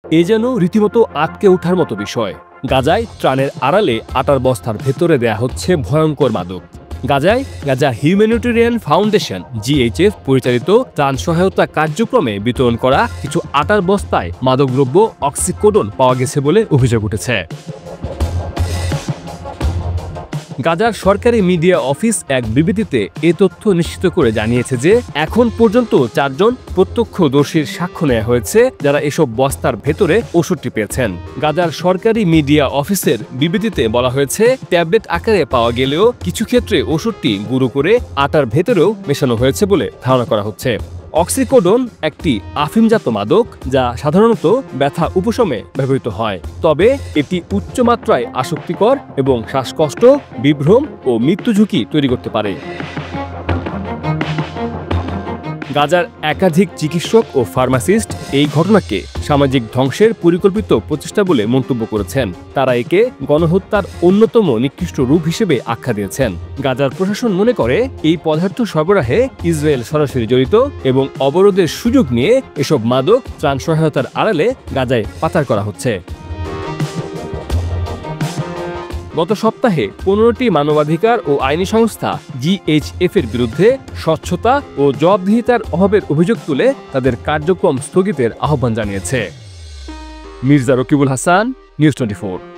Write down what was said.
এ যেন রীতিমতো আটকে ওঠার মতো বিষয়। গাজায় ত্রাণের আড়ালে আটার বস্তার ভেতরে দেয়া হচ্ছে ভয়ঙ্কর মাদক। গাজা হিউম্যানিটেরিয়ান ফাউন্ডেশন GHF পরিচালিত ত্রাণ সহায়তা কার্যক্রমে বিতরণ করা কিছু আটার বস্তায় মাদকদ্রব্য অক্সিকোডন পাওয়া গেছে বলে অভিযোগ উঠেছে। গাজার সরকারি মিডিয়া অফিস এক বিবৃতিতে এ তথ্য নিশ্চিত করে জানিয়েছে যে এখন পর্যন্ত 4 জন প্রত্যক্ষদর্শীর সাক্ষ্য নেওয়া হয়েছে যারা এসব বস্তার ভেতরে ওষুধটি পেয়েছেন। গাজার সরকারি মিডিয়া অফিসের বিবৃতিতে বলা হয়েছে ট্যাবলেট আকারে পাওয়া গেলেও কিছু ক্ষেত্রে ওষুধটি গুঁড়ো করে আটার ভেতরেও মেশানো হয়েছে বলে ধারণা করা হচ্ছে। অক্সিকোডন একটি আফিমজাত মাদক যা সাধারণত ব্যথা উপশমে ব্যবহৃত হয়, তবে এটি উচ্চ মাত্রায় আসক্তিকর এবং শ্বাসকষ্ট, বিভ্রম ও মৃত্যু ঝুঁকি তৈরি করতে পারে। গাজার একাধিক চিকিৎসক ও ফার্মাসিস্ট এই ঘটনাকে সামাজিক ধ্বংসের পরিকল্পিত প্রচেষ্টা বলে মন্তব্য করেছেন। তারা একে গণহত্যার অন্যতম নিকৃষ্ট রূপ হিসেবে আখ্যা দিয়েছেন। গাজার প্রশাসন মনে করে এই পদার্থ সরবরাহে ইসরায়েল সরাসরি জড়িত এবং অবরোধের সুযোগ নিয়ে এসব মাদক ত্রাণ সহায়তার আড়ালে গাজায় পাচার করা হচ্ছে। গত সপ্তাহে 15টি মানবাধিকার ও আইনি সংস্থা GHF এর বিরুদ্ধে স্বচ্ছতা ও জবাবদিহিতার অভাবের অভিযোগ তুলে তাদের কার্যক্রম স্থগিতের আহ্বান জানিয়েছে। মির্জা রকিবুল হাসান, নিউজ 24।